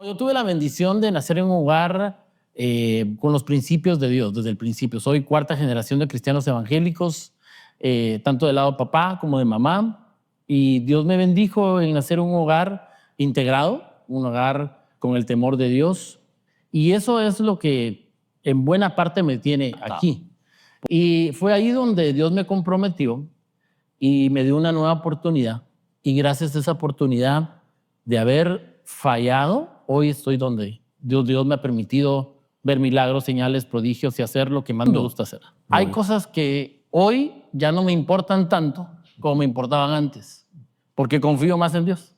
Yo tuve la bendición de nacer en un hogar con los principios de Dios desde el principio. Soy cuarta generación de cristianos evangélicos, tanto del lado de papá como de mamá. Y Dios me bendijo en nacer en un hogar integrado, un hogar con el temor de Dios. Y eso es lo que en buena parte me tiene aquí. Y fue ahí donde Dios me comprometió y me dio una nueva oportunidad. Y gracias a esa oportunidad de haber fallado, hoy estoy donde Dios me ha permitido ver milagros, señales, prodigios y hacer lo que más me gusta hacer. Hay cosas que hoy ya no me importan tanto como me importaban antes, porque confío más en Dios.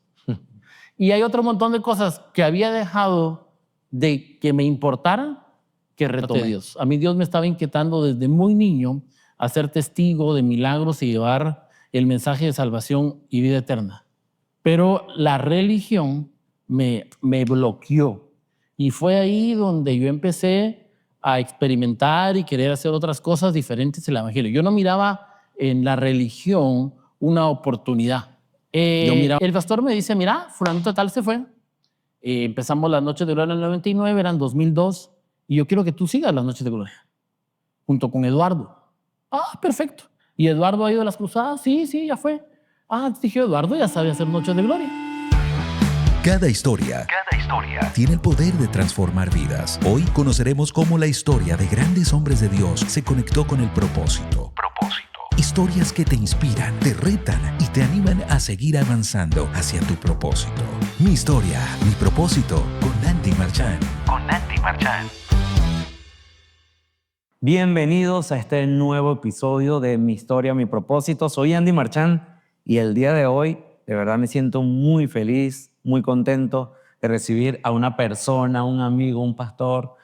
Y hay otro montón de cosas que había dejado de que me importaran que retomé. Dios. A mí Dios me estaba inquietando desde muy niño a ser testigo de milagros y llevar el mensaje de salvación y vida eterna. Pero la religión me bloqueó. Y fue ahí donde yo empecé a experimentar y querer hacer otras cosas diferentes del evangelio. Yo no miraba en la religión una oportunidad. El pastor me dice, mira, fulanito tal se fue. Empezamos las Noches de Gloria en el 99, eran 2002, y yo quiero que tú sigas las Noches de Gloria, junto con Eduardo. Ah, perfecto. ¿Y Eduardo ha ido a las cruzadas? Sí, ya fue. Ah, dije, Eduardo ya sabe hacer Noches de Gloria. Cada historia tiene el poder de transformar vidas. Hoy conoceremos cómo la historia de grandes hombres de Dios se conectó con el propósito. Historias que te inspiran, te retan y te animan a seguir avanzando hacia tu propósito. Mi historia, mi propósito, con Andy Marchand. Bienvenidos a este nuevo episodio de Mi Historia, Mi Propósito. Soy Andy Marchand y el día de hoy de verdad me siento muy feliz, muy contento de recibir a una persona, un amigo, un pastor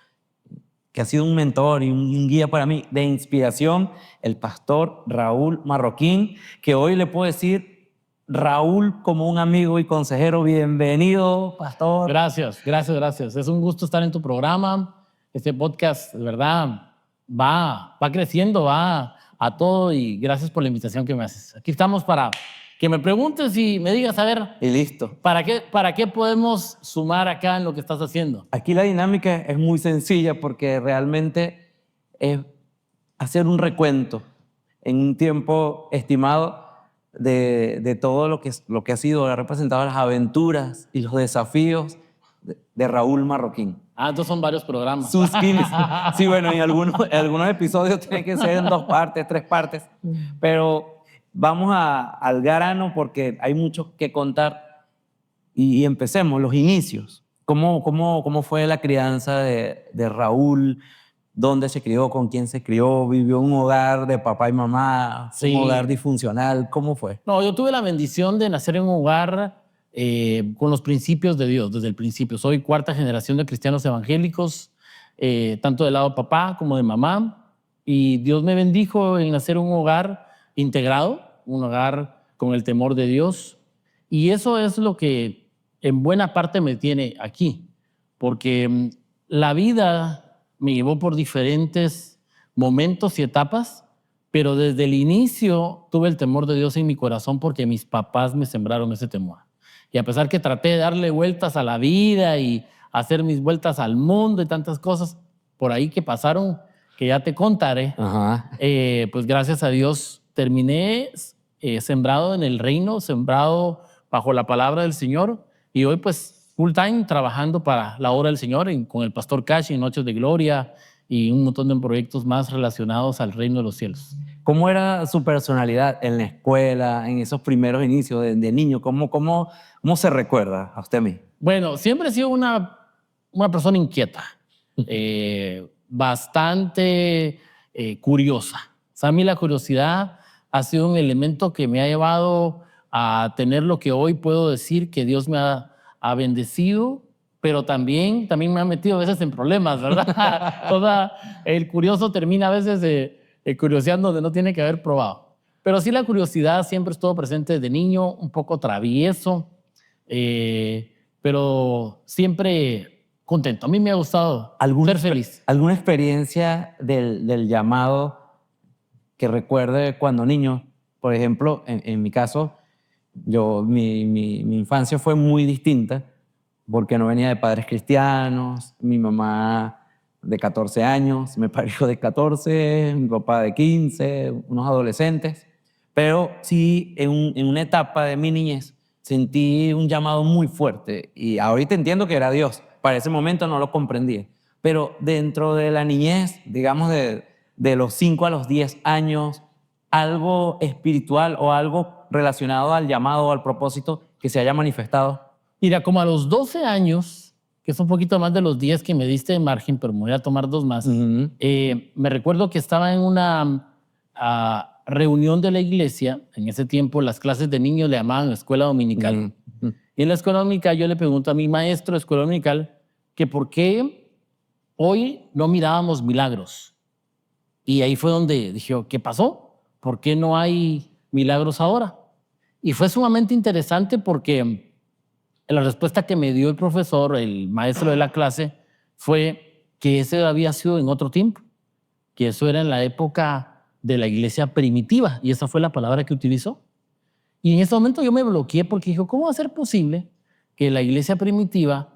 que ha sido un mentor y un guía para mí de inspiración, el pastor Raúl Marroquín, que hoy le puedo decir Raúl como un amigo y consejero. Bienvenido, pastor. Gracias. Es un gusto estar en tu programa. Este podcast, de verdad, va creciendo, va a todo, y gracias por la invitación que me haces. Aquí estamos para que me preguntes y me digas, a ver, Y listo. ¿para qué podemos sumar acá en lo que estás haciendo? Aquí la dinámica es muy sencilla porque realmente es hacer un recuento en un tiempo estimado de todo lo que ha sido, ha representado las aventuras y los desafíos de Raúl Marroquín. Ah, entonces son varios programas. Sus 15. Sí, bueno, en algunos episodios tiene que ser en 2 partes, 3 partes, pero vamos al grano porque hay mucho que contar y empecemos, los inicios. ¿Cómo fue la crianza de Raúl? ¿Dónde se crió? ¿Con quién se crió? ¿Vivió en un hogar de papá y mamá? Sí. ¿Un hogar disfuncional? ¿Cómo fue? No, yo tuve la bendición de nacer en un hogar con los principios de Dios desde el principio. Soy cuarta generación de cristianos evangélicos, tanto del lado de papá como de mamá. Y Dios me bendijo en nacer en un hogar integrado, un hogar con el temor de Dios. Y eso es lo que en buena parte me tiene aquí, porque la vida me llevó por diferentes momentos y etapas, pero desde el inicio tuve el temor de Dios en mi corazón porque mis papás me sembraron ese temor. Y a pesar que traté de darle vueltas a la vida y hacer mis vueltas al mundo y tantas cosas por ahí que pasaron, que ya te contaré, pues gracias a Dios terminé sembrado en el reino, sembrado bajo la palabra del Señor, y hoy pues full time trabajando para la obra del Señor con el pastor Cash en Noches de Gloria y un montón de proyectos más relacionados al reino de los cielos. ¿Cómo era su personalidad en la escuela, en esos primeros inicios de niño? ¿Cómo se recuerda a usted a mí? Bueno, siempre he sido una persona inquieta, bastante curiosa. O sea, a mí la curiosidad ha sido un elemento que me ha llevado a tener lo que hoy puedo decir que Dios me ha bendecido, pero también me ha metido a veces en problemas, ¿verdad? El curioso termina a veces curioseando donde no tiene que haber probado. Pero sí, la curiosidad siempre estuvo presente desde niño, un poco travieso, pero siempre contento. A mí me ha gustado ser feliz. ¿Alguna experiencia del llamado que recuerde cuando niño? Por ejemplo, en mi caso, mi infancia fue muy distinta porque no venía de padres cristianos. Mi mamá de 14 años, me parió de 14, mi papá de 15, unos adolescentes. Pero sí, en una etapa de mi niñez sentí un llamado muy fuerte y ahorita entiendo que era Dios. Para ese momento no lo comprendía. Pero dentro de la niñez, digamos de los 5 a los 10 años, algo espiritual o algo relacionado al llamado o al propósito que se haya manifestado. Mira, como a los 12 años, que es un poquito más de los 10 que me diste de margen, pero me voy a tomar 2 más, me recuerdo que estaba en una reunión de la iglesia. En ese tiempo las clases de niños le llamaban escuela dominical. Y en la escuela dominical yo le pregunto a mi maestro de escuela dominical que por qué hoy no mirábamos milagros. Y ahí fue donde dije, ¿qué pasó? ¿Por qué no hay milagros ahora? Y fue sumamente interesante porque la respuesta que me dio el profesor, el maestro de la clase, fue que ese había sido en otro tiempo, que eso era en la época de la iglesia primitiva, y esa fue la palabra que utilizó. Y en ese momento yo me bloqueé porque dije, ¿cómo va a ser posible que la iglesia primitiva,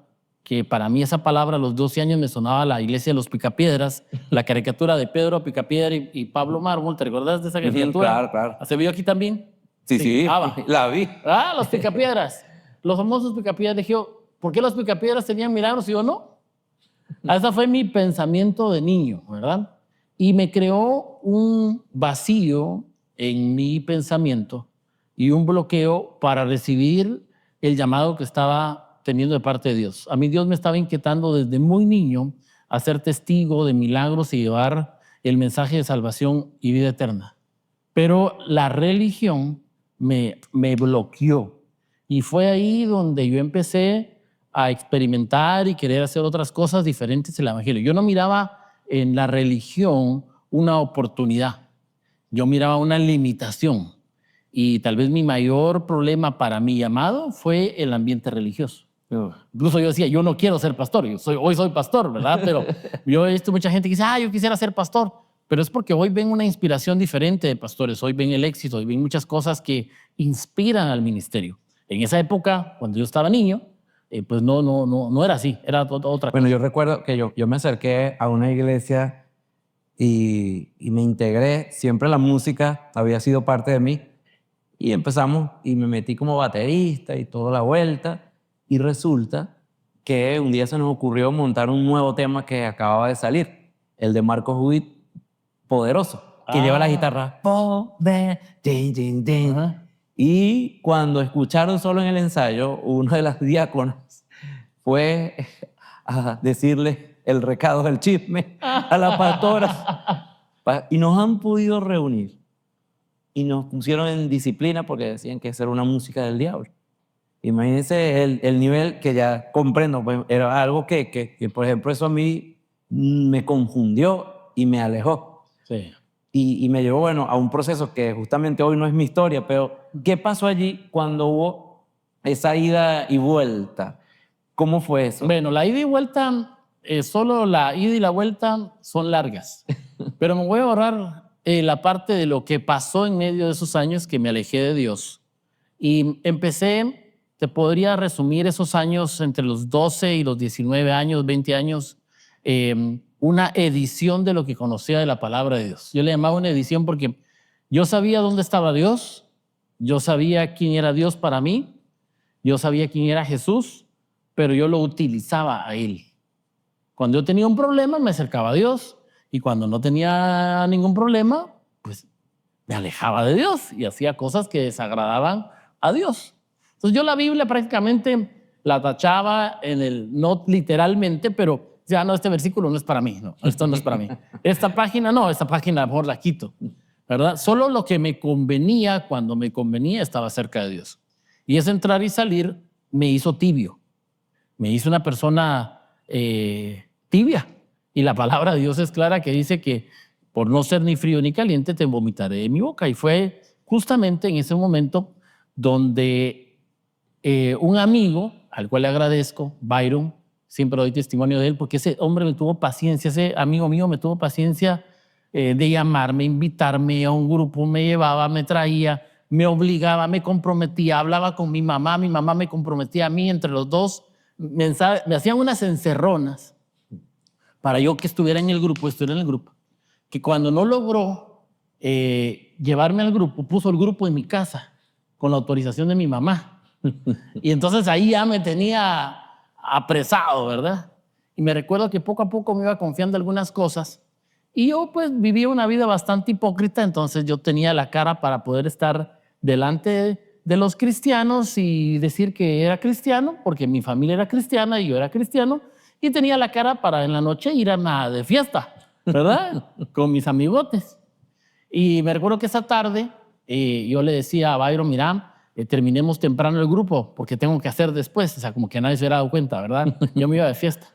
que para mí esa palabra a los 12 años me sonaba la iglesia de los Picapiedras, la caricatura de Pedro Picapiedra y Pablo Mármol, ¿te recuerdas de esa caricatura? Claro, claro. ¿Se vio aquí también? Sí, Ah, la vi. los Picapiedras. Los famosos Picapiedras. Dije, ¿por qué los Picapiedras tenían milagros y yo no? Ese fue mi pensamiento de niño, ¿verdad? Y me creó un vacío en mi pensamiento y un bloqueo para recibir el llamado que estaba teniendo de parte de Dios. A mí Dios me estaba inquietando desde muy niño a ser testigo de milagros y llevar el mensaje de salvación y vida eterna. Pero la religión me bloqueó. Y fue ahí donde yo empecé a experimentar y querer hacer otras cosas diferentes del evangelio. Yo no miraba en la religión una oportunidad. Yo miraba una limitación. Y tal vez mi mayor problema para mi llamado fue el ambiente religioso. Incluso yo decía, yo no quiero ser pastor. Hoy soy pastor, ¿verdad? Pero yo he visto mucha gente que dice, yo quisiera ser pastor. Pero es porque hoy ven una inspiración diferente de pastores. Hoy ven el éxito, hoy ven muchas cosas que inspiran al ministerio. En esa época, cuando yo estaba niño, pues no era así, era otra cosa. Bueno, yo recuerdo que yo me acerqué a una iglesia y me integré. Siempre la música había sido parte de mí. Y empezamos y me metí como baterista y toda la vuelta. Y resulta que un día se nos ocurrió montar un nuevo tema que acababa de salir, el de Marcos Witt, Poderoso, que lleva la guitarra. Poder, din, din, din. Y cuando escucharon solo en el ensayo, uno de las diáconas fue a decirle el recado del chisme a la pastora. Y nos han podido reunir. Y nos pusieron en disciplina porque decían que esa era una música del diablo. Imagínense el nivel que ya comprendo. Pues era algo que, por ejemplo, eso a mí me confundió y me alejó. Sí. Y me llevó, bueno, a un proceso que justamente hoy no es mi historia, pero ¿qué pasó allí cuando hubo esa ida y vuelta? ¿Cómo fue eso? Bueno, la ida y vuelta, solo la ida y la vuelta son largas. Pero me voy a ahorrar la parte de lo que pasó en medio de esos años que me alejé de Dios. Y empecé, te podría resumir esos años entre los 12 y los 19 años, 20 años, una edición de lo que conocía de la palabra de Dios. Yo le llamaba una edición porque yo sabía dónde estaba Dios, yo sabía quién era Dios para mí, yo sabía quién era Jesús, pero yo lo utilizaba a Él. Cuando yo tenía un problema, me acercaba a Dios, y cuando no tenía ningún problema, pues me alejaba de Dios y hacía cosas que desagradaban a Dios. Entonces yo la Biblia prácticamente la tachaba no literalmente, pero ya no, este versículo no es para mí, no, esto no es para mí. Esta página no, esta página a lo mejor la quito, ¿verdad? Solo lo que me convenía, cuando me convenía, estaba cerca de Dios. Y ese entrar y salir me hizo tibio, me hizo una persona tibia. Y la palabra de Dios es clara que dice que por no ser ni frío ni caliente te vomitaré de mi boca. Y fue justamente en ese momento donde un amigo, al cual le agradezco, Byron, siempre doy testimonio de él, porque ese hombre me tuvo paciencia, ese amigo mío me tuvo paciencia de llamarme, invitarme a un grupo, me llevaba, me traía, me obligaba, me comprometía, hablaba con mi mamá me comprometía a mí, entre los dos me hacían unas encerronas para yo que estuviera en el grupo, que cuando no logró llevarme al grupo, puso el grupo en mi casa con la autorización de mi mamá. Y entonces ahí ya me tenía apresado, ¿verdad? Y me recuerdo que poco a poco me iba confiando algunas cosas y yo pues vivía una vida bastante hipócrita, entonces yo tenía la cara para poder estar delante de los cristianos y decir que era cristiano, porque mi familia era cristiana y yo era cristiano, y tenía la cara para en la noche ir de fiesta, ¿verdad? Con mis amigotes. Y me recuerdo que esa tarde yo le decía a Byron, mira, terminemos temprano el grupo porque tengo que hacer después. O sea, como que nadie se hubiera dado cuenta, ¿verdad? Yo me iba de fiesta.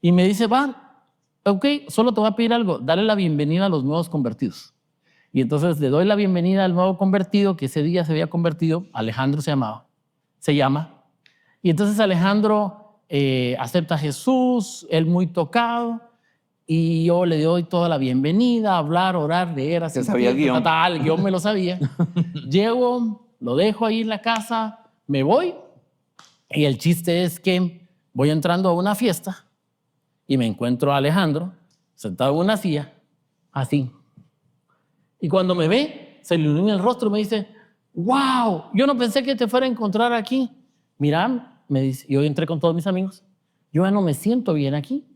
Y me dice, va, ok, solo te voy a pedir algo, dale la bienvenida a los nuevos convertidos. Y entonces le doy la bienvenida al nuevo convertido, que ese día se había convertido, Alejandro se llama. Y entonces Alejandro acepta a Jesús, él muy tocado, y yo le doy toda la bienvenida, hablar, orar, leer, así. Se sabía el guión. El guión me lo sabía. Llego, lo dejo ahí en la casa, me voy, y el chiste es que voy entrando a una fiesta y me encuentro a Alejandro sentado en una silla, así. Y cuando me ve, se le ilumina el rostro y me dice, wow, yo no pensé que te fuera a encontrar aquí. Mira, me dice, yo entré con todos mis amigos, yo ya no me siento bien aquí.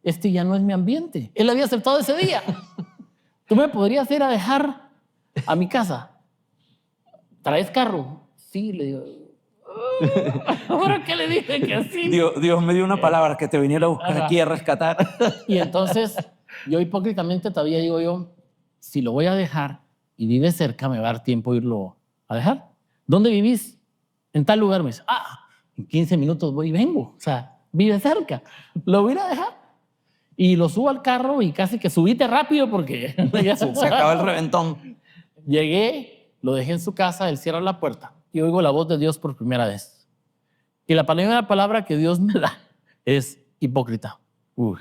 Este ya no es mi ambiente. Él había aceptado ese día. ¿Tú me podrías ir a dejar a mi casa? ¿Traes carro? Sí, le digo. ¿Ahora qué le dije que sí? Dios me dio una palabra que te viniera a buscar aquí a rescatar. Y entonces, yo hipócritamente todavía digo yo, si lo voy a dejar y vive cerca, me va a dar tiempo irlo a dejar. ¿Dónde vivís? En tal lugar. Me dice, en 15 minutos voy y vengo. O sea, vive cerca. Lo voy a ir a dejar. Y lo subo al carro y casi que subite rápido porque Se acaba el reventón. Llegué, lo dejé en su casa, él cierra la puerta y oigo la voz de Dios por primera vez. Y la primera palabra que Dios me da es hipócrita. Uy.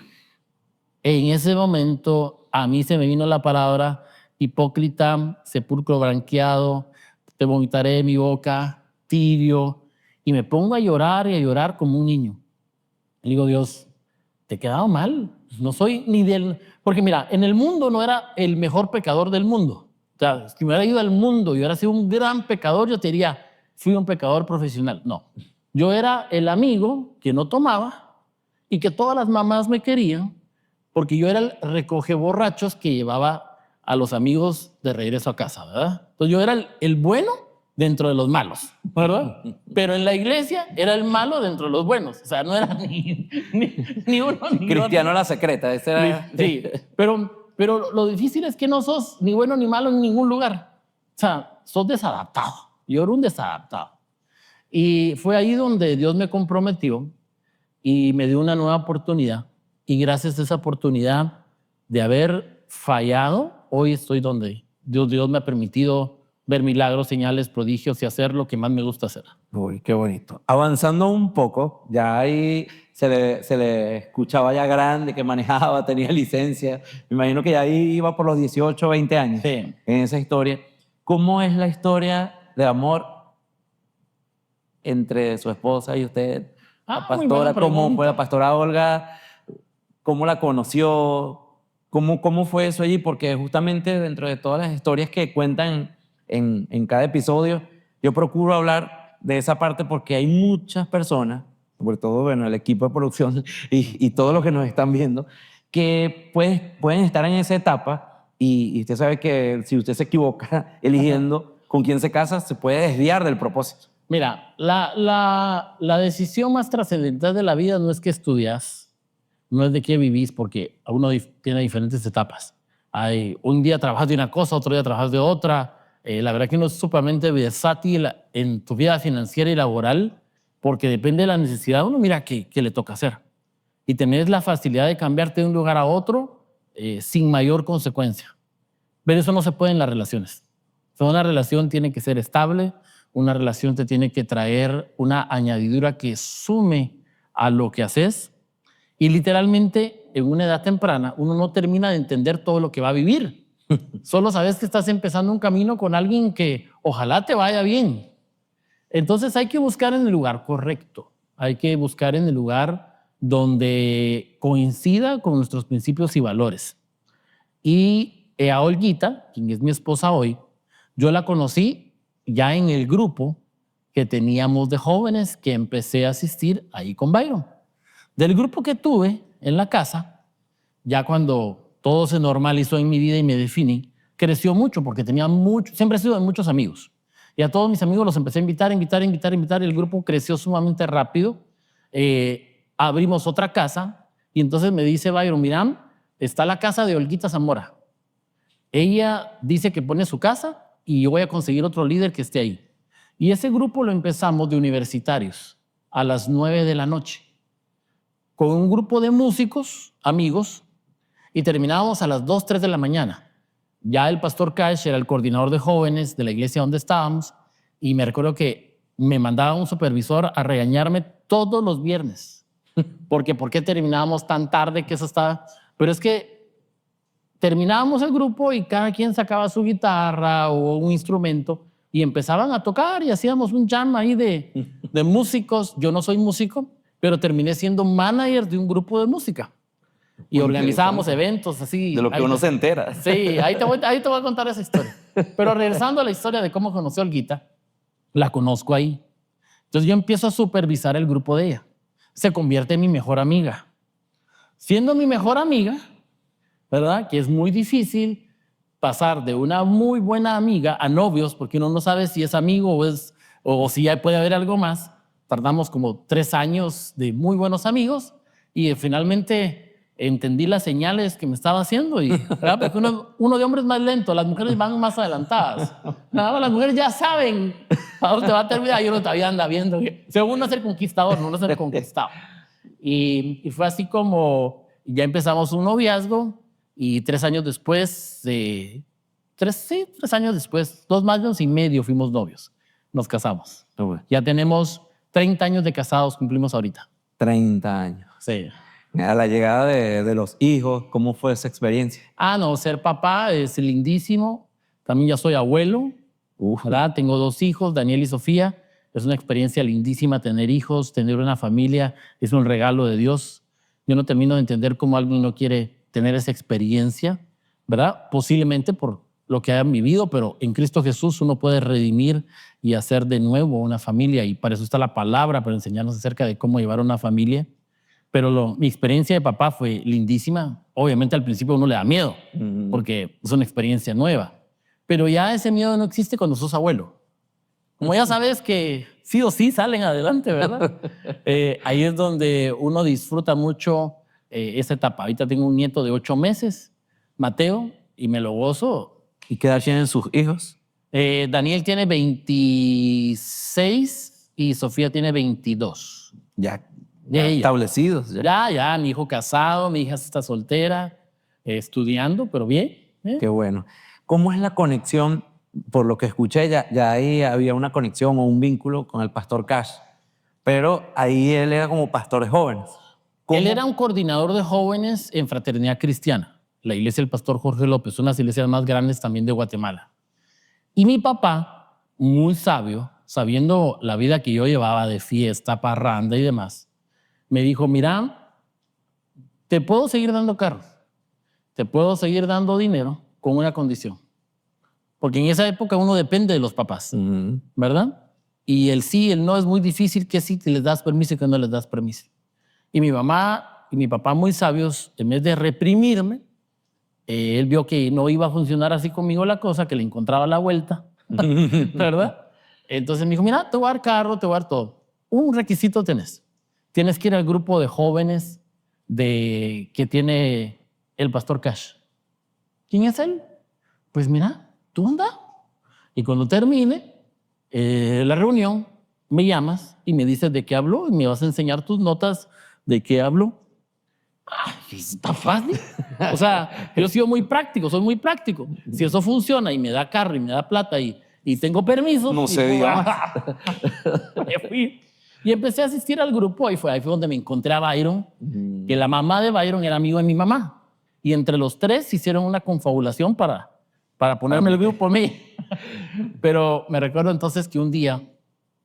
En ese momento a mí se me vino la palabra hipócrita, sepulcro branqueado, te vomitaré de mi boca, tibio, y me pongo a llorar y a llorar como un niño. Le digo, Dios, te he quedado mal. No soy ni del... Porque mira, en el mundo no era el mejor pecador del mundo. O sea, si me hubiera ido al mundo y hubiera sido un gran pecador, yo te diría, fui un pecador profesional. No. Yo era el amigo que no tomaba y que todas las mamás me querían porque yo era el recoge borrachos que llevaba a los amigos de regreso a casa, ¿verdad? Entonces yo era el bueno dentro de los malos, ¿verdad? Pero en la iglesia era el malo dentro de los buenos. O sea, no era ni uno ni Cristiano otro. la secreta. Ese era... Sí, pero lo difícil es que no sos ni bueno ni malo en ningún lugar. O sea, sos desadaptado. Yo era un desadaptado. Y fue ahí donde Dios me comprometió y me dio una nueva oportunidad. Y gracias a esa oportunidad de haber fallado, hoy estoy donde Dios me ha permitido ver milagros, señales, prodigios y hacer lo que más me gusta hacer. Uy, qué bonito. Avanzando un poco, ya ahí se le escuchaba ya grande, que manejaba, tenía licencia. Me imagino que ya ahí iba por los 18, 20 años. Sí. En esa historia. ¿Cómo es la historia de amor entre su esposa y usted? La Muy pastora, buena ¿cómo pregunta. fue la pastora Olga? ¿Cómo la conoció? ¿Cómo fue eso allí? Porque justamente dentro de todas las historias que cuentan en cada episodio, yo procuro hablar de esa parte porque hay muchas personas, sobre todo bueno, el equipo de producción y todos los que nos están viendo, que pueden estar en esa etapa y usted sabe que si usted se equivoca eligiendo con quién se casa, se puede desviar del propósito. Mira, la decisión más trascendental de la vida no es qué estudias, no es de qué vivís, porque uno tiene diferentes etapas. Un día trabajas de una cosa, otro día trabajas de otra. La verdad que uno es sumamente versátil en tu vida financiera y laboral, porque depende de la necesidad, uno mira qué le toca hacer. Y tenés la facilidad de cambiarte de un lugar a otro sin mayor consecuencia. Pero eso no se puede en las relaciones. O sea, una relación tiene que ser estable, una relación te tiene que traer una añadidura que sume a lo que haces. Y literalmente, en una edad temprana, uno no termina de entender todo lo que va a vivir. Solo sabes que estás empezando un camino con alguien que ojalá te vaya bien. Entonces hay que buscar en el lugar correcto. Hay que buscar en el lugar donde coincida con nuestros principios y valores. Y a Olguita, quien es mi esposa hoy, yo la conocí ya en el grupo que teníamos de jóvenes que empecé a asistir ahí con Byron. Del grupo que tuve en la casa, ya cuando todo se normalizó en mi vida y me definí, creció mucho porque tenía mucho, siempre he sido de muchos amigos. Y a todos mis amigos los empecé a invitar. Y el grupo creció sumamente rápido. Abrimos otra casa y entonces me dice Byron, mira, está la casa de Olguita Zamora. Ella dice que pone su casa y yo voy a conseguir otro líder que esté ahí. Y ese grupo lo empezamos de universitarios a las 9 de la noche con un grupo de músicos, amigos, y terminábamos a las 2, 3 de la mañana. Ya el pastor Cash era el coordinador de jóvenes de la iglesia donde estábamos y me recuerdo que me mandaba un supervisor a regañarme todos los viernes porque ¿por qué terminábamos tan tarde que eso estaba? Pero es que terminábamos el grupo y cada quien sacaba su guitarra o un instrumento y empezaban a tocar y hacíamos un jam ahí de músicos. Yo no soy músico, pero terminé siendo manager de un grupo de música. Y organizábamos eventos así. De lo que uno se entera. Sí, ahí te voy a contar esa historia. Pero regresando a la historia de cómo conocí a Olguita, la conozco ahí. Entonces yo empiezo a supervisar el grupo de ella. Se convierte en mi mejor amiga. Siendo mi mejor amiga, ¿verdad? Que es muy difícil pasar de una muy buena amiga a novios, porque uno no sabe si es amigo o si ya puede haber algo más. Tardamos como 3 años de muy buenos amigos y finalmente entendí las señales que me estaba haciendo. ¿Verdad? Porque uno de hombres más lento, las mujeres van más adelantadas. Nada, las mujeres ya saben a dónde va a terminar y uno todavía anda viendo. Según uno es el conquistador, no es el conquistado. Y fue así como ya empezamos un noviazgo. Y 3 años después, 3 años después, 2 años y medio fuimos novios. Nos casamos. Ya tenemos 30 años de casados, cumplimos ahorita. 30 años. Sí. A la llegada de los hijos, ¿cómo fue esa experiencia? No, ser papá es lindísimo. También ya soy abuelo, ¿verdad? Tengo 2 hijos, Daniel y Sofía. Es una experiencia lindísima tener hijos, tener una familia. Es un regalo de Dios. Yo no termino de entender cómo alguien no quiere tener esa experiencia, ¿verdad? Posiblemente por lo que hayan vivido, pero en Cristo Jesús uno puede redimir y hacer de nuevo una familia, y para eso está la palabra, para enseñarnos acerca de cómo llevar una familia. Pero mi experiencia de papá fue lindísima. Obviamente al principio uno le da miedo, porque es una experiencia nueva, pero ya ese miedo no existe cuando sos abuelo. Como ya sabes que sí o sí salen adelante, ¿verdad? Ahí es donde uno disfruta mucho esa etapa. Ahorita tengo un nieto de 8 meses, Mateo, y me lo gozo. ¿Y qué edad tienen sus hijos? Daniel tiene 26 y Sofía tiene 22. Ya establecidos. Ya, mi hijo casado, mi hija está soltera, estudiando, pero bien. Qué bueno. ¿Cómo es la conexión? Por lo que escuché, ya ahí había una conexión o un vínculo con el pastor Cash, pero ahí él era como pastor de jóvenes. ¿Cómo? Él era un coordinador de jóvenes en Fraternidad Cristiana, la iglesia del pastor Jorge López, una de las iglesias más grandes también de Guatemala. Y mi papá, muy sabio, sabiendo la vida que yo llevaba de fiesta, parranda y demás, me dijo, mira, te puedo seguir dando carros, te puedo seguir dando dinero con una condición. Porque en esa época uno depende de los papás, ¿verdad? Y el sí, el no es muy difícil, que sí, que les das permiso y que no les das permiso. Y mi mamá y mi papá, muy sabios, en vez de reprimirme, él vio que no iba a funcionar así conmigo la cosa, que le encontraba la vuelta, ¿verdad? Entonces me dijo, mira, te voy a dar carro, te voy a dar todo. Un requisito tenés. Tienes que ir al grupo de jóvenes que tiene el pastor Cash. ¿Quién es él? Pues mira, tú anda. Y cuando termine la reunión, me llamas y me dices de qué habló y me vas a enseñar tus notas de qué habló. Está fácil. O sea, yo soy muy práctico, soy muy práctico. Si eso funciona y me da carro y me da plata y tengo permiso. No se diga más. Me fui. Y empecé a asistir al grupo. Ahí fue donde me encontré a Byron, que la mamá de Byron era amigo de mi mamá. Y entre los 3 hicieron una confabulación para ponerme el grupo a mí. Pero me recuerdo entonces que un día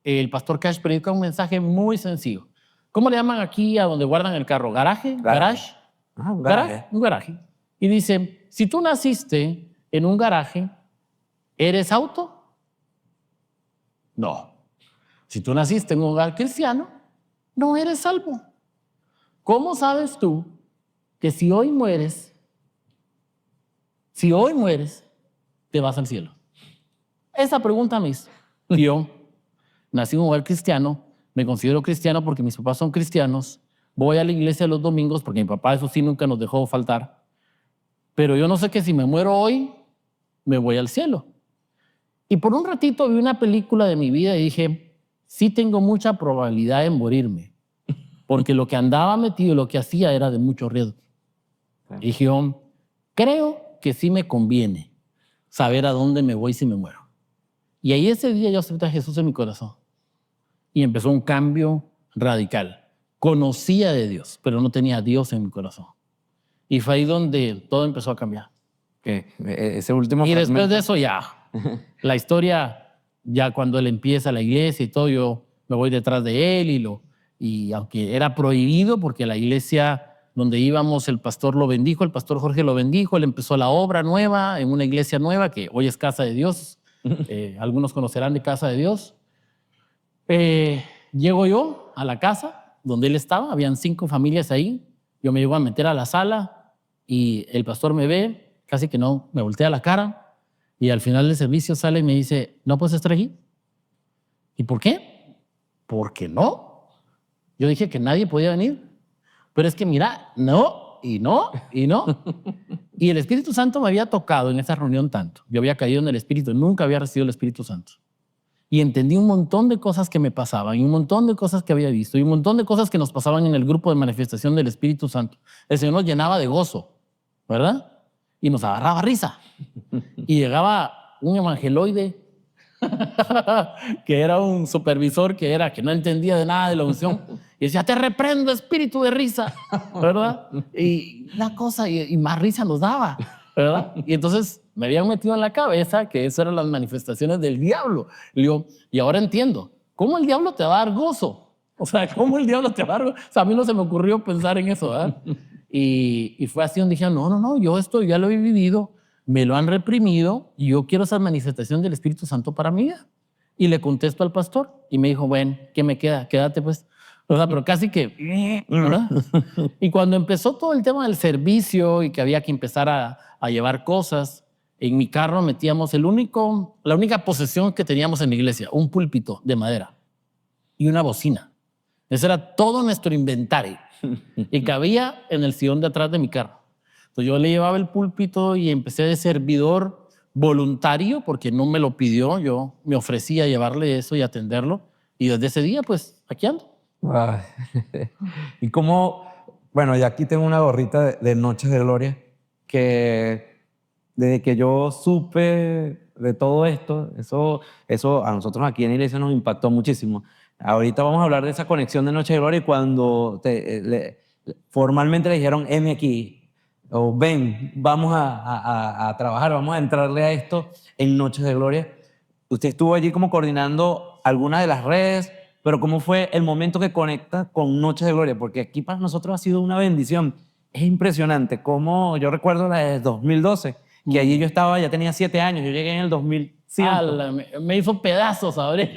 el pastor Cash predica un mensaje muy sencillo. ¿Cómo le llaman aquí a donde guardan el carro? ¿Garaje? ¿Garage? Ah, un ¿Garaje? garaje. Un garaje. Y dice, si tú naciste en un garaje, ¿eres auto? No. Si tú naciste en un hogar cristiano, no eres salvo. ¿Cómo sabes tú que si hoy mueres, te vas al cielo? Esa pregunta me hizo. Y yo nací en un hogar cristiano, me considero cristiano porque mis papás son cristianos, voy a la iglesia los domingos porque mi papá eso sí nunca nos dejó faltar, pero yo no sé que si me muero hoy, me voy al cielo. Y por un ratito vi una película de mi vida y dije, sí tengo mucha probabilidad de morirme, porque lo que andaba metido, lo que hacía era de mucho riesgo. Y dije, creo que sí me conviene saber a dónde me voy si me muero. Y ahí ese día yo acepté a Jesús en mi corazón. Y empezó un cambio radical. Conocía de Dios, pero no tenía a Dios en mi corazón. Y fue ahí donde todo empezó a cambiar. Ese último Y después fragmento. de eso ya, la historia, ya cuando él empieza la iglesia y todo, yo me voy detrás de él y aunque era prohibido porque la iglesia donde íbamos el pastor lo bendijo, el pastor Jorge lo bendijo, él empezó la obra nueva en una iglesia nueva que hoy es Casa de Dios. Algunos conocerán de Casa de Dios. Llego yo a la casa donde él estaba, habían 5 familias ahí, yo me llego a meter a la sala y el pastor me ve, casi que no, me voltea la cara y al final del servicio sale y me dice, ¿no puedes estar aquí? ¿Y por qué? Porque no. Yo dije que nadie podía venir, pero es que mira, no, y no, y no. Y el Espíritu Santo me había tocado en esa reunión tanto. Yo había caído en el Espíritu, nunca había recibido el Espíritu Santo. Y entendí un montón de cosas que me pasaban, y un montón de cosas que había visto, y un montón de cosas que nos pasaban en el grupo de manifestación del Espíritu Santo. El Señor nos llenaba de gozo, ¿verdad? Y nos agarraba risa. Y llegaba un evangeloide que era un supervisor que no entendía de nada de la unción y decía, te reprendo espíritu de risa, ¿verdad? Y la cosa, y más risa nos daba, ¿verdad? Y entonces me habían metido en la cabeza que eso eran las manifestaciones del diablo. Y yo, y ahora entiendo, ¿cómo el diablo te va a dar gozo? O sea, ¿cómo el diablo te va a dar gozo? O sea, a mí no se me ocurrió pensar en eso, ¿verdad? Y fue así donde dije, no, yo esto ya lo he vivido, me lo han reprimido y yo quiero esa manifestación del Espíritu Santo para mi vida. Y le contesto al pastor y me dijo, bueno, ¿qué me queda? Quédate pues. O sea, pero casi que, ¿verdad? Y cuando empezó todo el tema del servicio y que había que empezar a llevar cosas, en mi carro metíamos la única posesión que teníamos en la iglesia, un púlpito de madera y una bocina. Ese era todo nuestro inventario y cabía en el sillón de atrás de mi carro. Entonces yo le llevaba el púlpito y empecé de servidor voluntario porque no me lo pidió, yo me ofrecía a llevarle eso y atenderlo y desde ese día pues aquí ando. Ay. Y cómo, bueno, y aquí tengo una gorrita de Noches de Gloria que desde que yo supe de todo esto, eso a nosotros aquí en la iglesia nos impactó muchísimo. Ahorita vamos a hablar de esa conexión de Noches de Gloria y cuando formalmente le dijeron, heme aquí, o ven, vamos a trabajar, vamos a entrarle a esto en Noches de Gloria. Usted estuvo allí como coordinando algunas de las redes, pero ¿cómo fue el momento que conecta con Noches de Gloria? Porque aquí para nosotros ha sido una bendición. Es impresionante cómo yo recuerdo la de 2012, que allí yo estaba, ya tenía 7 años, yo llegué en el 2100. Me hizo pedazos ahora.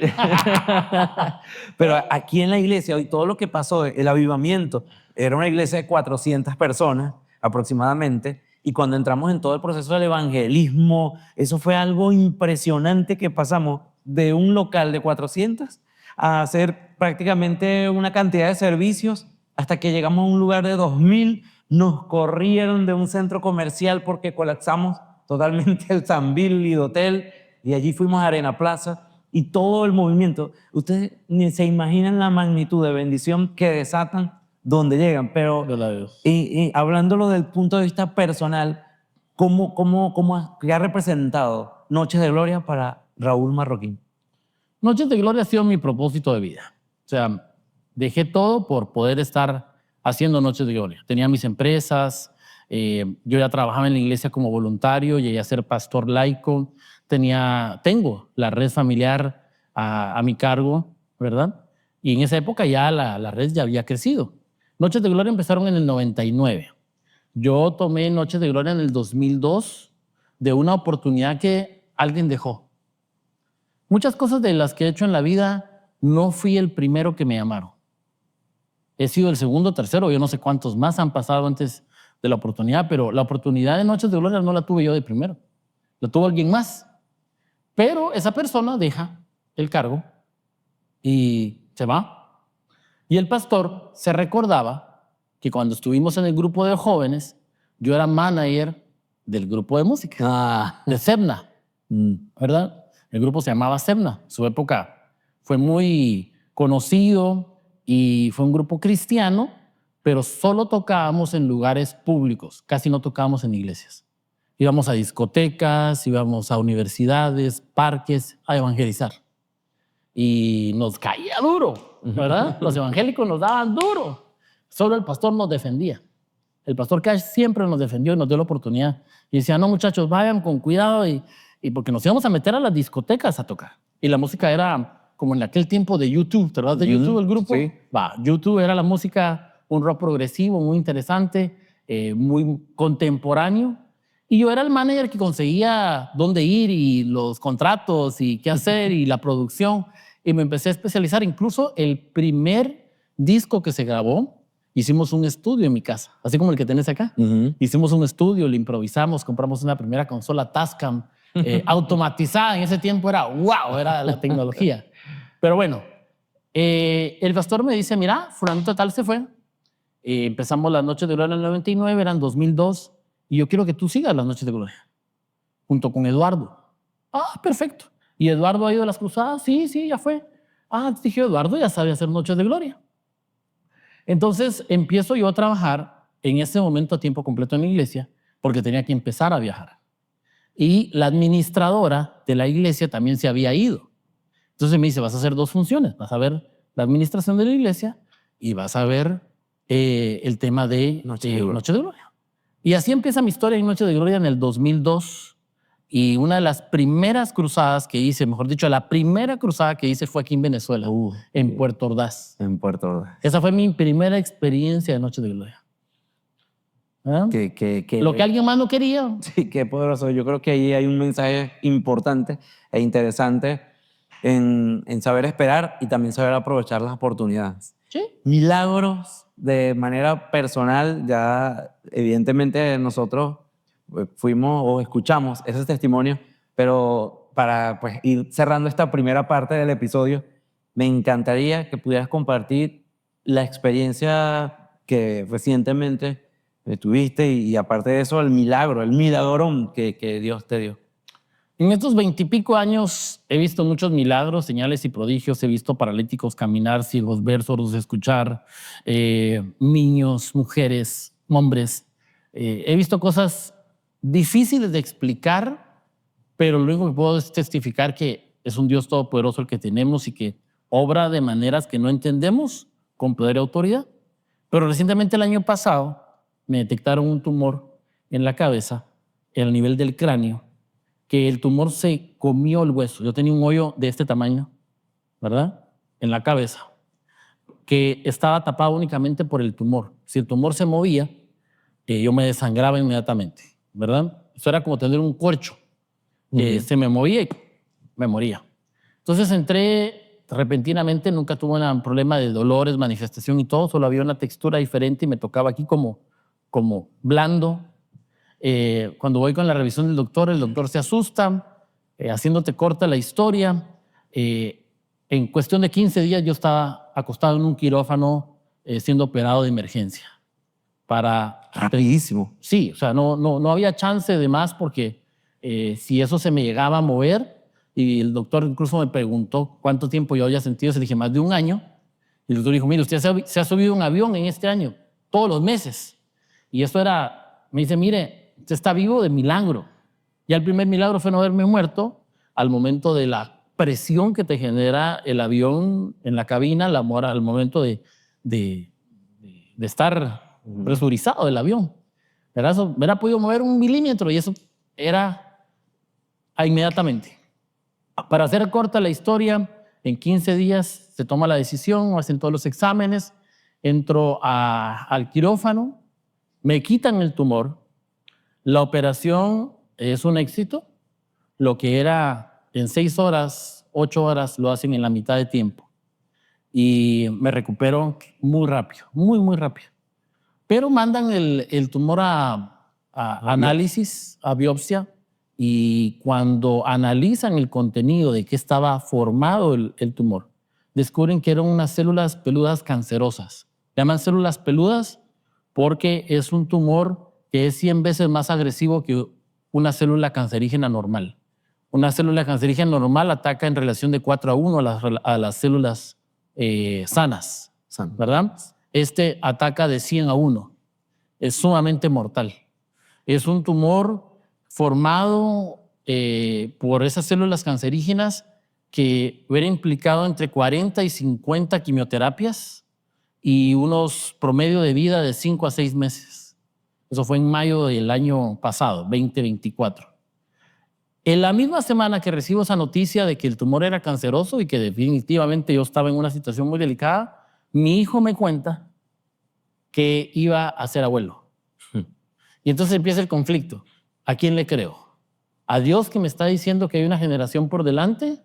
Pero aquí en la iglesia, hoy todo lo que pasó, el avivamiento, era una iglesia de 400 personas aproximadamente, y cuando entramos en todo el proceso del evangelismo, eso fue algo impresionante que pasamos de un local de 400 a hacer prácticamente una cantidad de servicios hasta que llegamos a un lugar de 2000. Nos corrieron de un centro comercial porque colapsamos totalmente el Sambil Hotel y allí fuimos a Arena Plaza y todo el movimiento. Ustedes ni se imaginan la magnitud de bendición que desatan donde llegan, pero y hablándolo del punto de vista personal, ¿qué ha representado Noches de Gloria para Raúl Marroquín? Noches de Gloria ha sido mi propósito de vida. O sea, dejé todo por poder estar haciendo Noches de Gloria. Tenía mis empresas, yo ya trabajaba en la iglesia como voluntario, llegué a ser pastor laico, tengo la red familiar a mi cargo, ¿verdad? Y en esa época ya la red ya había crecido. Noches de Gloria empezaron en el 99. Yo tomé Noches de Gloria en el 2002 de una oportunidad que alguien dejó. Muchas cosas de las que he hecho en la vida, no fui el primero que me llamaron. He sido el segundo, tercero, yo no sé cuántos más han pasado antes de la oportunidad, pero la oportunidad de Noches de Gloria no la tuve yo de primero. La tuvo alguien más. Pero esa persona deja el cargo y se va. Y el pastor se recordaba que cuando estuvimos en el grupo de jóvenes, yo era manager del grupo de música, de Sebna, ¿verdad? El grupo se llamaba Sebna. Su época fue muy conocido y fue un grupo cristiano, pero solo tocábamos en lugares públicos, casi no tocábamos en iglesias. Íbamos a discotecas, íbamos a universidades, parques, a evangelizar. Y nos caía duro, ¿verdad? Los evangélicos nos daban duro. Solo el pastor nos defendía. El pastor Cash siempre nos defendió y nos dio la oportunidad. Y decía, no, muchachos, vayan con cuidado y porque nos íbamos a meter a las discotecas a tocar. Y la música era como en aquel tiempo de YouTube, ¿te acuerdas de YouTube, el grupo? Sí. YouTube era la música, un rock progresivo, muy interesante, muy contemporáneo. Y yo era el manager que conseguía dónde ir y los contratos y qué hacer y la producción. Y me empecé a especializar. Incluso el primer disco que se grabó, hicimos un estudio en mi casa, así como el que tenés acá. Hicimos un estudio, lo improvisamos, compramos una primera consola Tascam automatizada. En ese tiempo era wow, era la tecnología. Pero bueno, el pastor me dice, mira, fulanito tal se fue. Empezamos las Noches de Gloria en el 99, eran 2002, y yo quiero que tú sigas las Noches de Gloria, junto con Eduardo. Ah, perfecto. ¿Y Eduardo ha ido a las cruzadas? Sí, ya fue. Ah, dije, Eduardo ya sabe hacer Noches de Gloria. Entonces empiezo yo a trabajar en ese momento a tiempo completo en la iglesia, porque tenía que empezar a viajar. Y la administradora de la iglesia también se había ido. Entonces me dice, vas a hacer 2 funciones. Vas a ver la administración de la iglesia y vas a ver el tema de Noche de Gloria. Y así empieza mi historia en Noche de Gloria en el 2002. Y una de las primeras cruzadas que hice, mejor dicho, la primera cruzada que hice fue aquí en Venezuela, en Puerto Ordaz. En Puerto Ordaz. Esa fue mi primera experiencia de Noche de Gloria. ¿Ah? Lo que alguien más no quería. Sí, qué poderoso. Yo creo que ahí hay un mensaje importante e interesante en saber esperar y también saber aprovechar las oportunidades. Sí. Milagros de manera personal, ya evidentemente nosotros fuimos o escuchamos ese testimonio, pero para pues, ir cerrando esta primera parte del episodio, me encantaría que pudieras compartir la experiencia que recientemente tuviste y aparte de eso, el milagrón que Dios te dio. En estos 20 y pico años he visto muchos milagros, señales y prodigios. He visto paralíticos caminar, ciegos ver, sordos escuchar, niños, mujeres, hombres. He visto cosas difíciles de explicar, pero lo único que puedo es testificar que es un Dios todopoderoso el que tenemos y que obra de maneras que no entendemos con poder y autoridad. Pero recientemente el año pasado me detectaron un tumor en la cabeza, en el nivel del cráneo, que el tumor se comió el hueso. Yo tenía un hoyo de este tamaño, ¿verdad? En la cabeza, que estaba tapado únicamente por el tumor. Si el tumor se movía, yo me desangraba inmediatamente, ¿verdad? Eso era como tener un corcho. Se me movía y me moría. Entonces entré repentinamente, nunca tuve un problema de dolores, manifestación y todo, solo había una textura diferente y me tocaba aquí como blando. Cuando voy con la revisión del doctor, el doctor se asusta, haciéndote corta la historia. En cuestión de 15 días yo estaba acostado en un quirófano siendo operado de emergencia. Rapidísimo. Sí, o sea, no había chance de más porque si eso se me llegaba a mover, y el doctor incluso me preguntó cuánto tiempo yo había sentido, se dije más de un año, y el doctor dijo, mire, usted se ha subido un avión en este año, todos los meses. Y eso era, me dice, mire, usted está vivo de milagro. Ya el primer milagro fue no haberme muerto al momento de la presión que te genera el avión en la cabina, al momento de estar presurizado del avión. ¿Verdad? Eso, hubiera podido mover 1 milímetro y eso era inmediatamente. Para hacer corta la historia, En 15 días se toma la decisión, hacen todos los exámenes, entro al quirófano, me quitan el tumor, la operación es un éxito, lo que era en 6 horas, 8 horas, lo hacen en la mitad de tiempo. Y me recupero muy rápido, muy, muy rápido. Pero mandan el tumor a análisis, a biopsia, y cuando analizan el contenido de qué estaba formado el tumor, descubren que eran unas células peludas cancerosas. Llaman células peludas porque es un tumor que es 100 veces más agresivo que una célula cancerígena normal. Una célula cancerígena normal ataca en relación de 4-1 a las células sanas, ¿verdad? Este ataca de 100-1. Es sumamente mortal. Es un tumor formado por esas células cancerígenas que hubiera implicado entre 40 y 50 quimioterapias y unos promedio de vida de 5 a 6 meses. Eso fue en mayo del año pasado, 2024. En la misma semana que recibo esa noticia de que el tumor era canceroso y que definitivamente yo estaba en una situación muy delicada, mi hijo me cuenta que iba a ser abuelo. Y entonces empieza el conflicto. ¿A quién le creo? ¿A Dios, que me está diciendo que hay una generación por delante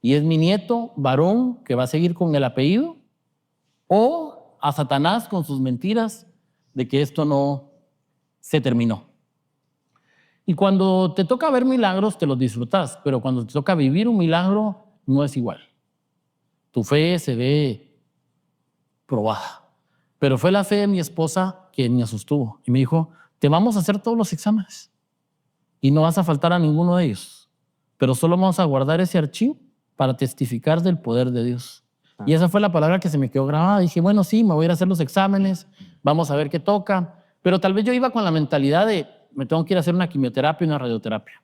y es mi nieto varón que va a seguir con el apellido? ¿O a Satanás con sus mentiras de que esto no se terminó? Y cuando te toca ver milagros, te los disfrutas, pero cuando te toca vivir un milagro, no es igual. Tu fe se ve probada. Pero fue la fe de mi esposa que me sostuvo y me dijo, te vamos a hacer todos los exámenes y no vas a faltar a ninguno de ellos, pero solo vamos a guardar ese archivo para testificar del poder de Dios. Y esa fue la palabra que se me quedó grabada. Dije, bueno, sí, me voy a ir a hacer los exámenes, vamos a ver qué toca. Pero tal vez yo iba con la mentalidad de, me tengo que ir a hacer una quimioterapia y una radioterapia.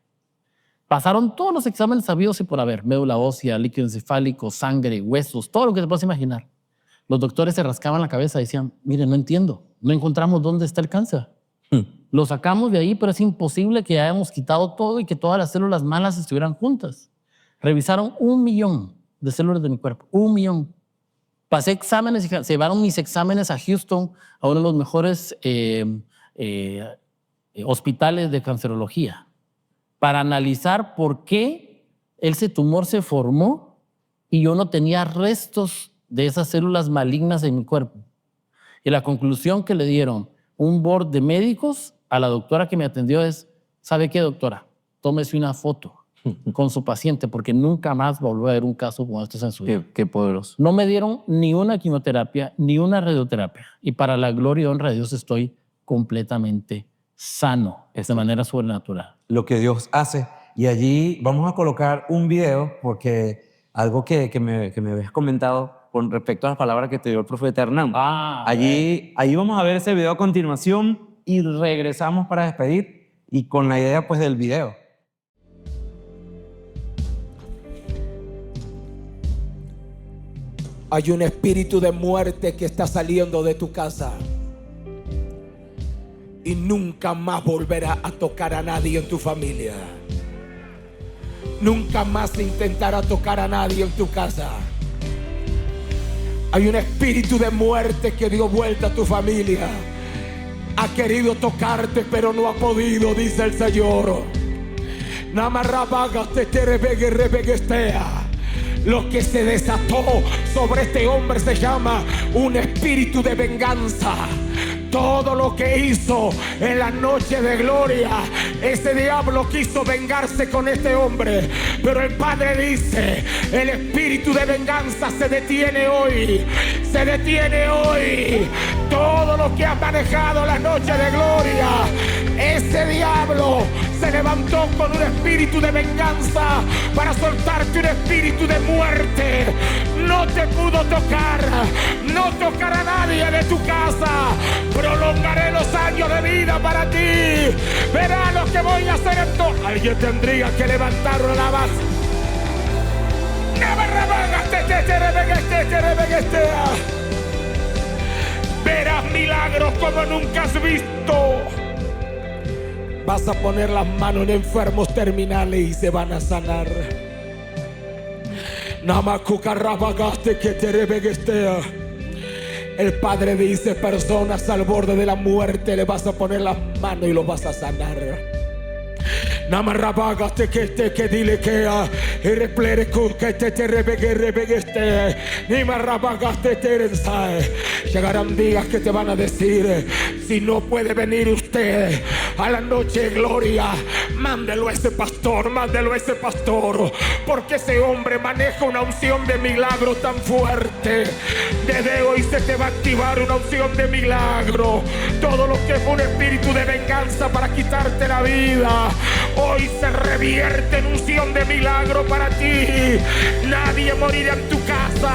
Pasaron todos los exámenes sabidos y por haber, médula ósea, líquido encefálico, sangre, huesos, todo lo que te puedas imaginar. Los doctores se rascaban la cabeza y decían, mire, no entiendo, no encontramos dónde está el cáncer. Lo sacamos de ahí, pero es imposible que hayamos quitado todo y que todas las células malas estuvieran juntas. Revisaron 1 millón de células de mi cuerpo, 1 millón. Pasé exámenes y se llevaron mis exámenes a Houston, a uno de los mejores hospitales de cancerología, para analizar por qué ese tumor se formó y yo no tenía restos de esas células malignas en mi cuerpo. Y la conclusión que le dieron un board de médicos a la doctora que me atendió es, ¿sabe qué, doctora? Tómese una foto con su paciente porque nunca más volvió a haber un caso como este en su vida. Qué poderoso. No me dieron ni una quimioterapia ni una radioterapia y para la gloria y honra de Dios estoy completamente sano de manera sobrenatural. Lo que Dios hace. Y allí vamos a colocar un video porque algo que me habías comentado con respecto a las palabras que te dio el profeta Hernán. Allí vamos a ver ese video a continuación y regresamos para despedir y con la idea pues del video. Hay un espíritu de muerte que está saliendo de tu casa y nunca más volverá a tocar a nadie en tu familia. Nunca más intentará tocar a nadie en tu casa. Hay un espíritu de muerte que dio vuelta a tu familia. Ha querido tocarte, pero no ha podido, dice el Señor. Lo que se desató sobre este hombre se llama un espíritu de venganza. Todo lo que hizo en la noche de gloria, ese diablo quiso vengarse con este hombre. Pero el Padre dice, el espíritu de venganza se detiene hoy. Se detiene hoy. Todo lo que ha manejado la noche de gloria, ese diablo se levantó con un espíritu de venganza para soltarte un espíritu de muerte. No te pudo tocar, no tocará a nadie de tu casa. Prolongaré los años de vida para ti. Verás lo que voy a hacer en todo. Alguien tendría que levantar la base. Verás milagros como nunca has visto. Vas a poner las manos en enfermos terminales y se van a sanar. Namacucarrabagaste que te rebeguestea. El Padre dice: personas al borde de la muerte, le vas a poner las manos y los vas a sanar. Namarrabagaste que te que dile que y replere que te rebegueste. Ni marrabagaste te. Llegarán días que te van a decir: si no puede venir usted a la noche de gloria, mándelo a ese pastor, porque ese hombre maneja una unción de milagro tan fuerte. Desde hoy se te va a activar una unción de milagro. Todo lo que fue un espíritu de venganza para quitarte la vida, hoy se revierte en unción de milagro para ti. Nadie morirá en tu casa.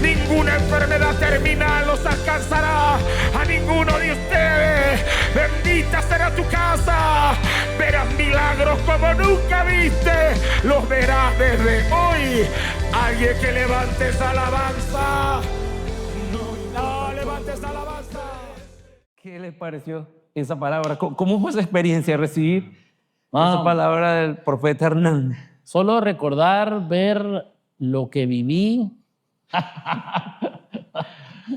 Ninguna enfermedad terminal los alcanzará a ninguno de ustedes. Bendita será tu casa. Verás milagros como nunca viste. Los verás desde hoy. Alguien que levante esa alabanza. No levantes alabanza. ¿Qué les pareció esa palabra? ¿Cómo fue esa experiencia recibir esa palabra del profeta Hernán? Solo recordar, ver lo que viví.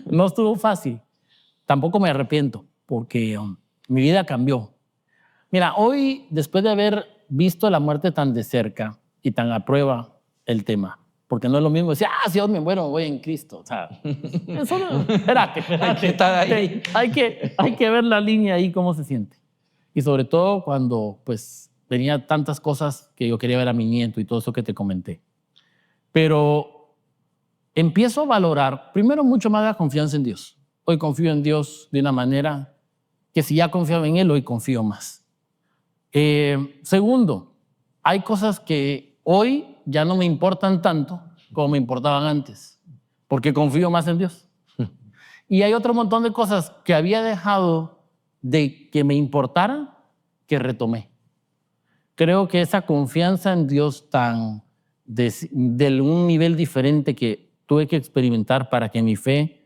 No estuvo fácil. Tampoco me arrepiento, porque mi vida cambió. Mira, hoy, después de haber visto la muerte tan de cerca y tan a prueba el tema, porque no es lo mismo decir: si Dios me muero, voy en Cristo. O sea, eso no, espérate. Hay que estar ahí. Hay que ver la línea ahí, cómo se siente. Y sobre todo cuando, pues, tenía tantas cosas que yo quería ver a mi nieto y todo eso que te comenté. Pero empiezo a valorar, primero, mucho más la confianza en Dios. Hoy confío en Dios de una manera que si ya confiaba en Él, hoy confío más. Segundo, hay cosas que hoy ya no me importan tanto como me importaban antes, porque confío más en Dios. Y hay otro montón de cosas que había dejado de que me importaran que retomé. Creo que esa confianza en Dios de un nivel diferente que tuve que experimentar para que mi fe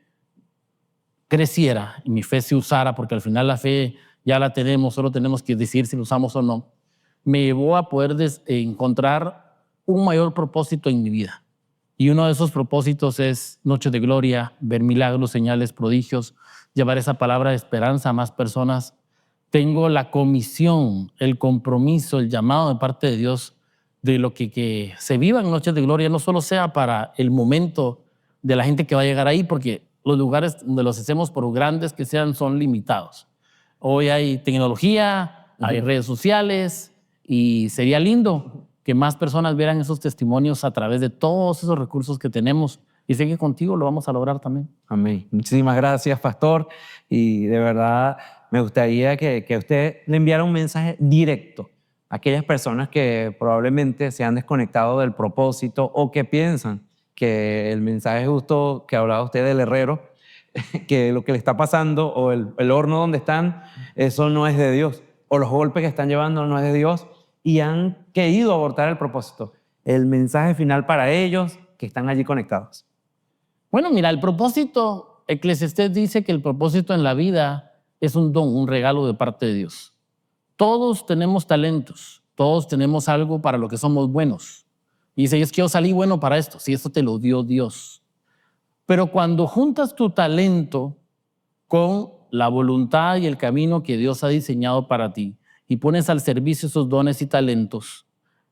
creciera y mi fe se usara, porque al final la fe ya la tenemos, solo tenemos que decir si la usamos o no, me llevó a poder encontrar un mayor propósito en mi vida. Y uno de esos propósitos es Noche de Gloria, ver milagros, señales, prodigios, llevar esa palabra de esperanza a más personas. Tengo la comisión, el compromiso, el llamado de parte de Dios de lo que se viva en Noches de Gloria no solo sea para el momento de la gente que va a llegar ahí, porque los lugares donde los hacemos, por grandes que sean, son limitados. Hoy hay tecnología, hay redes sociales, y sería lindo que más personas vieran esos testimonios a través de todos esos recursos que tenemos. Y sé que contigo lo vamos a lograr también. Amén. Muchísimas gracias, pastor. Y de verdad me gustaría que usted le enviara un mensaje directo a aquellas personas que probablemente se han desconectado del propósito o que piensan que el mensaje justo que hablaba usted del herrero, que lo que le está pasando o el horno donde están, eso no es de Dios, o los golpes que están llevando no es de Dios y han querido abortar el propósito. El mensaje final para ellos que están allí conectados. Bueno, mira, el propósito, Eclesiastés dice que el propósito en la vida es un don, un regalo de parte de Dios. Todos tenemos talentos, todos tenemos algo para lo que somos buenos. Y dice: es que yo salí bueno para esto. Sí, eso te lo dio Dios. Pero cuando juntas tu talento con la voluntad y el camino que Dios ha diseñado para ti y pones al servicio esos dones y talentos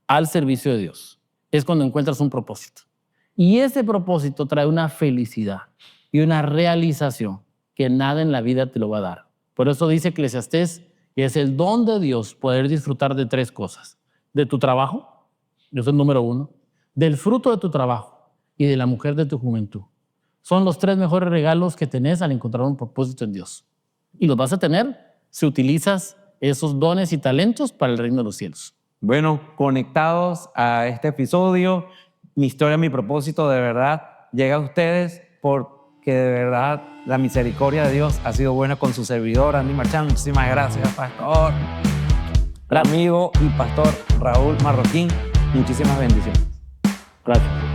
al servicio de Dios, es cuando encuentras un propósito. Y ese propósito trae una felicidad y una realización que nada en la vida te lo va a dar. Por eso dice Eclesiastés que es el don de Dios poder disfrutar de 3 cosas: de tu trabajo, eso es el número 1, del fruto de tu trabajo y de la mujer de tu juventud. Son los 3 mejores regalos que tenés al encontrar un propósito en Dios. Y los vas a tener si utilizas esos dones y talentos para el reino de los cielos. Bueno, conectados a este episodio, mi historia, mi propósito, de verdad, llega a ustedes porque de verdad la misericordia de Dios ha sido buena con su servidor, Andy Marchán. Muchísimas gracias, pastor, amigo y pastor Raúl Marroquín. Muchísimas bendiciones. Gracias.